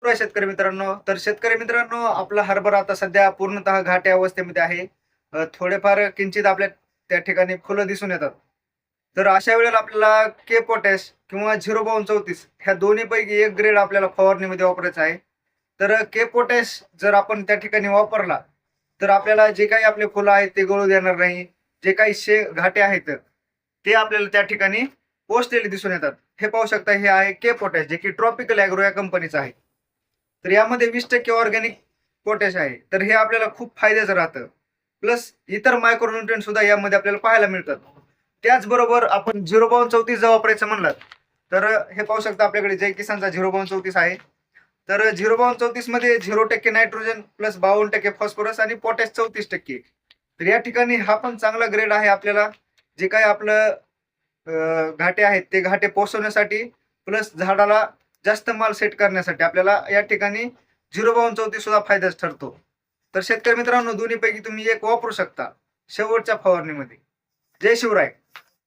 शेतकरी मित्रांनो, तर शेतकरी मित्रांनो, आपला हरभरा आता सध्या पूर्णतः घाटे अवस्थेमध्ये आहे. थोडेफार किंचित आपल्या त्या ठिकाणी फुलं दिसून येतात. तर अशा वेळेला आपल्याला के पोटॅश किंवा 05234 ह्या दोन्हीपैकी एक ग्रेड आपल्याला फवारणीमध्ये वापरायचा आहे. तर के पोटॅश जर आपण त्या ठिकाणी वापरला, तर आपल्याला जे काही आपले फुलं आहेत ते गळू देणार नाही. जे काही घाटे आहेत, ते आपल्याला त्या ठिकाणी पोचलेले दिसून येतात. हे पाहू शकता, हे आहे के पोटॅश, जे की ट्रॉपिकल ॲग्रो या कंपनीचं आहे. तर यामध्ये 20% ऑर्गॅनिक पोटॅश आहे. तर हे आपल्याला खूप फायद्याचं राहतं. प्लस इतर मायक्रोन्यूट्रिएंट सुद्धा यामध्ये आपल्याला पाहायला मिळतात. त्याचबरोबर आपण 05234 जर वापरायचं म्हणलात, तर हे पाहू शकता आपल्याकडे जय किसानचा 05234 आहे. तर 05234 मध्ये 0% नायट्रोजन प्लस 52% फॉस्फरस आणि पोटॅश 34%. तर या ठिकाणी हा पण चांगला ग्रेड आहे आपल्याला. जे काही आपलं घाटे आहेत ते घाटे पोचवण्यासाठी प्लस झाडाला जास्त माल सेट करण्यासाठी आपल्याला या ठिकाणी 05234 सुद्धा फायद्याच ठरतो. तर शेतकरी मित्रांनो, दोन्हीपैकी तुम्ही एक वापरू शकता शेवटच्या फवारणीमध्ये. जय शिवराय.